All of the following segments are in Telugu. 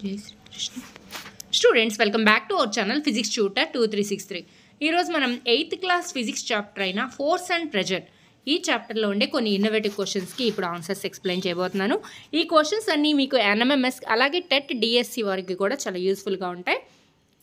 జై Srikrishna. Students, welcome back to our channel physics tutor 2363. ఈరోజు మనం 8th క్లాస్ ఫిజిక్స్ చాప్టర్ అయిన ఫోర్స్ అండ్ ప్రెజర్ ఈ చాప్టర్లో ఉండే కొన్ని ఇన్నోవేటివ్ క్వశ్చన్స్కి ఇప్పుడు ఆన్సర్స్ ఎక్స్ప్లెయిన్ చేయబోతున్నాను. ఈ క్వశ్చన్స్ అన్నీ మీకు ఎన్ఎంఎంఎస్ అలాగే టెట్ డిఎస్సి వారికి కూడా చాలా యూస్ఫుల్గా ఉంటాయి.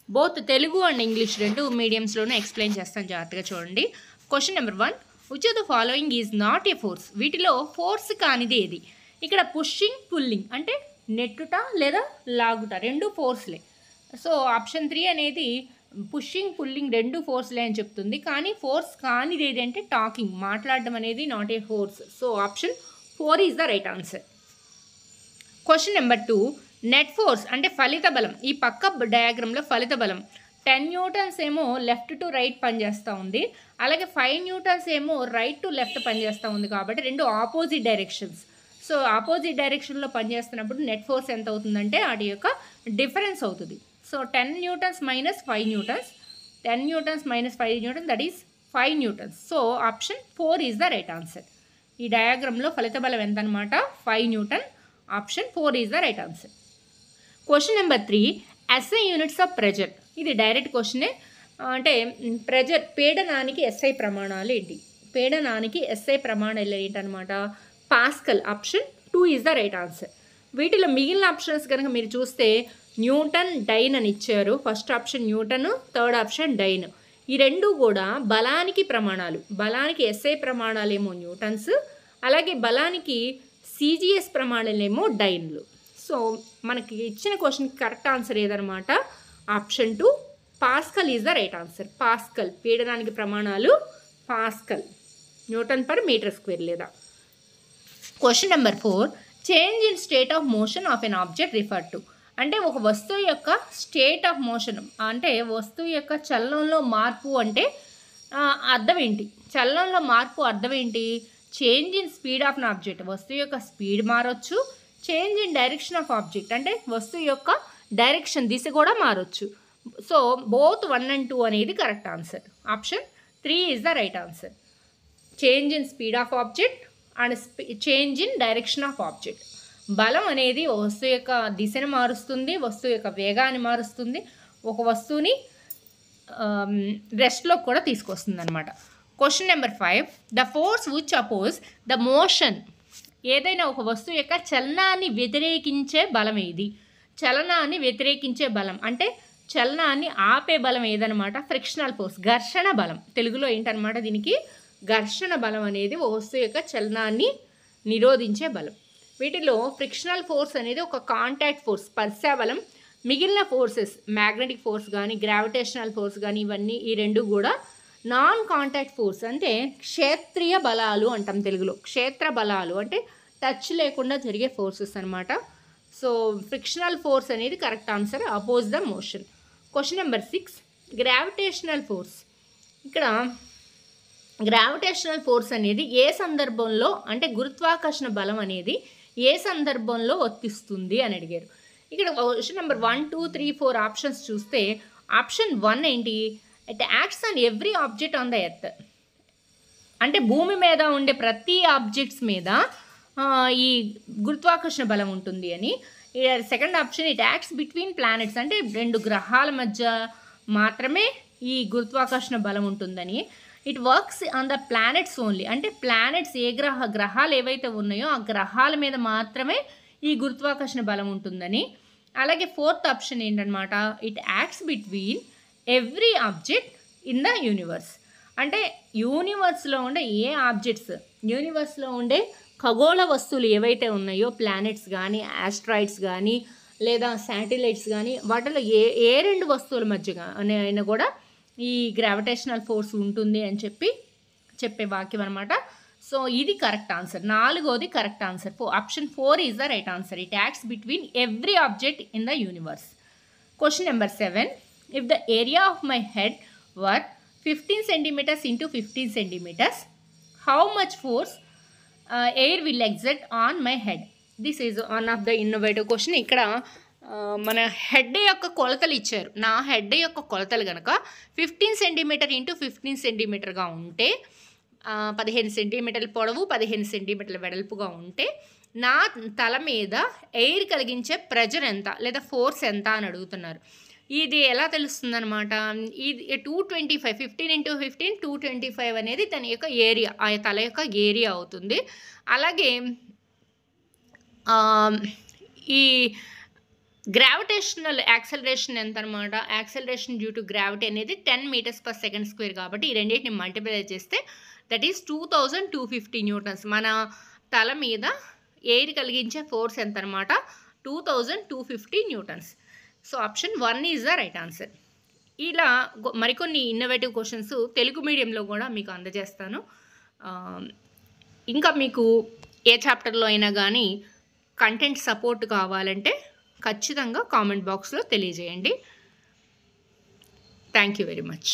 బోత్ తెలుగు అండ్ ఇంగ్లీష్ రెండు మీడియంస్లోనే ఎక్స్ప్లెయిన్ చేస్తాను, జాగ్రత్తగా చూడండి. Question number 1, which of the following is not a force? వీటిలో ఫోర్స్ కానిది ఏది? ఇక్కడ పుషింగ్, పుల్లింగ్ అంటే నెట్టుట లేదా లాగుట రెండు ఫోర్స్లే. సో ఆప్షన్ 3 అనేది పుషింగ్, పుల్లింగ్ రెండు ఫోర్స్లే అని చెప్తుంది. కానీ ఫోర్స్ కానిది ఏది అంటే టాకింగ్, మాట్లాడడం అనేది not a force. So option 4 is the right answer. Question number 2, net force అంటే ఫలిత బలం. ఈ పక్క డయాగ్రామ్లో ఫలిత బలం 10 న్యూటన్స్ ఏమో లెఫ్ట్ టు రైట్ పనిచేస్తూ ఉంది, అలాగే 5 న్యూటన్స్ ఏమో రైట్ టు లెఫ్ట్ పనిచేస్తూ ఉంది. కాబట్టి రెండు ఆపోజిట్ డైరెక్షన్స్. సో ఆపోజిట్ డైరెక్షన్లో పనిచేస్తున్నప్పుడు నెట్ ఫోర్స్ ఎంత అవుతుందంటే వాటి యొక్క డిఫరెన్స్ అవుతుంది. So 10 newtons minus 5 newtons, 10 newtons minus 5 newtons, that is 5 newtons. So option 4 is the right answer. ఈ డయాగ్రామ్లో ఫలిత బలం ఎంత అనమాట? 5 newton. Option 4 is the right answer. Question number 3, SI units of pressure. ఇది డైరెక్ట్ క్వశ్చనే. అంటే ప్రెజర్, పీడనానికి ఎస్ఐ ప్రమాణాలు ఏంటి? పీడనానికి ఎస్ఐ ప్రమాణాలు ఏంటనమాట? Pascal. Option 2 is the right answer. వీటిలో మిగిలిన ఆప్షన్స్ కనుక మీరు చూస్తే న్యూటన్, డైన్ అని ఇచ్చారు. First option newton, third option dyne. ఈ రెండు కూడా బలానికి ప్రమాణాలు. బలానికి ఎస్ఐ ప్రమాణాలేమో న్యూటన్స్, అలాగే బలానికి సిజిఎస్ ప్రమాణాలేమో డైన్లు. సో మనకి ఇచ్చిన క్వశ్చన్కి కరెక్ట్ ఆన్సర్ ఏదనమాట? Option 2 pascal is the right answer. Pascal పీడనానికి ప్రమాణాలు pascal, newton per metre square లేదా. Question number 4, change in state of motion of an object refer to. అంటే ఒక వస్తువు యొక్క స్టేట్ ఆఫ్ మోషన్ అంటే వస్తువు యొక్క చలనంలో మార్పు అంటే అర్థం ఏంటి? చలనంలో మార్పు అర్థం ఏంటి? Change in speed of an object, వస్తువు యొక్క స్పీడ్ మారొచ్చు. Change in direction of object అంటే వస్తువు యొక్క డైరెక్షన్, దిశ కూడా మారొచ్చు. సో బోత్ 1 and 2 అనేది correct answer. Option 3 is the right answer. Change in speed of object and change in direction of object. బలం అనేది వస్తువు యొక్క దిశను మారుస్తుంది, వస్తువు యొక్క వేగాన్ని మారుస్తుంది, ఒక వస్తువుని రెస్ట్లో కూడా తీసుకొస్తుంది అనమాట. Question number 5, the force which oppose the motion. ఏదైనా ఒక వస్తువు యొక్క చలనాన్ని వ్యతిరేకించే బలం ఏది? చలనాన్ని వ్యతిరేకించే బలం అంటే చలనాన్ని ఆపే బలం ఏదనమాట? ఫ్రిక్షనల్ ఫోర్స్, ఘర్షణ బలం. తెలుగులో ఏంటనమాట దీనికి? ఘర్షణ బలం అనేది ఒక వస్తువు యొక్క చలనాన్ని నిరోధించే బలం. వీటిలో ఫ్రిక్షనల్ ఫోర్స్ అనేది ఒక కాంటాక్ట్ ఫోర్స్, స్పర్శ బలం. మిగిలిన ఫోర్సెస్, మ్యాగ్నెటిక్ ఫోర్స్ కానీ గ్రావిటేషనల్ ఫోర్స్ కానీ ఇవన్నీ ఈ రెండు కూడా నాన్ కాంటాక్ట్ ఫోర్స్ అంటే క్షేత్రీయ బలాలు అంటాం తెలుగులో. క్షేత్ర బలాలు అంటే టచ్ లేకుండా జరిగే ఫోర్సెస్ అనమాట. సో ఫ్రిక్షనల్ ఫోర్స్ అనేది correct answer, oppose the motion. Question number 6, gravitational force. ఇక్కడ గ్రావిటేషనల్ ఫోర్స్ అనేది ఏ సందర్భంలో అంటే గురుత్వాకర్షణ బలం అనేది ఏ సందర్భంలో వర్తిస్తుంది అని అడిగారు. ఇక్కడ క్వశ్చన్ నెంబర్ 1, 2, 3, 4 ఆప్షన్స్ చూస్తే ఆప్షన్ 1 ఏంటి? It acts on every object on the earth. అంటే భూమి మీద ఉండే ప్రతి ఆబ్జెక్ట్స్ మీద ఈ గురుత్వాకర్షణ బలం ఉంటుంది అని. Second option, it acts between planets అంటే రెండు గ్రహాల మధ్య మాత్రమే ఈ గురుత్వాకర్షణ బలం ఉంటుందని. It works on the planets only అంటే ప్లానెట్స్ గ్రహాలు ఏవైతే ఉన్నాయో ఆ గ్రహాల మీద మాత్రమే ఈ గురుత్వాకర్షణ బలం ఉంటుందని. అలాగే ఫోర్త్ ఆప్షన్ ఏంటనమాట? It acts between every object in the universe. అంటే యూనివర్స్లో ఉండే ఏ ఆబ్జెక్ట్స్, యూనివర్స్లో ఉండే ఖగోళ వస్తువులు ఏవైతే ఉన్నాయో ప్లానెట్స్ కానీ ఆస్ట్రాయిడ్స్ కానీ లేదా శాటిలైట్స్ కానీ వాటిలో ఏ రెండు వస్తువుల మధ్య అయినా కూడా ఈ గ్రావిటేషనల్ ఫోర్స్ ఉంటుంది అని చెప్పే వాక్యం అనమాట. సో ఇది కరెక్ట్ ఆన్సర్. 4వది correct answer. Option 4 is the right answer. It acts between every object in the universe. Question number 7, if the area of my head were 15 centimeters into 15 centimeters, how much force air will exert on my head? This is one of the innovative question. ఇక్కడ మన హెడ్ యొక్క కొలతలు ఇచ్చారు. నా హెడ్ యొక్క కొలతలు కనుక 15 సెంటీమీటర్ ఇంటూ 15 సెంటీమీటర్గా ఉంటే 15 సెంటీమీటర్ల పొడవు 15 సెంటీమీటర్ల వెడల్పుగా ఉంటే నా తల మీద ఎయిర్ కలిగించే ప్రెజర్ ఎంత లేదా ఫోర్స్ ఎంత అని అడుగుతున్నారు. ఇది ఎలా తెలుస్తుందనమాట, ఇది 225 15 × 15 225 అనేది తన యొక్క ఏరియా, ఆ తల యొక్క ఏరియా అవుతుంది. అలాగే ఈ గ్రావిటేషనల్ యాక్సలరేషన్ ఎంత అనమాట, యాక్సలరేషన్ డ్యూ టు గ్రావిటీ అనేది 10 m/s² కాబట్టి ఈ రెండింటిని మల్టిప్లై చేస్తే దట్ ఈస్ 2250 న్యూటన్స్. మన తల మీద ఎయిర్ కలిగించే ఫోర్స్ ఎంత అనమాట, 2250 newtons. So option 1 is the right answer. ఇలా మరికొన్ని ఇన్నోవేటివ్ క్వశ్చన్స్ తెలుగు మీడియంలో కూడా మీకు అందజేస్తాను. ఇంకా మీకు ఏ చాప్టర్లో అయినా కానీ కంటెంట్ సపోర్ట్ కావాలంటే ఖచ్చితంగా కామెంట్ బాక్స్లో తెలియజేయండి. Thank you very much.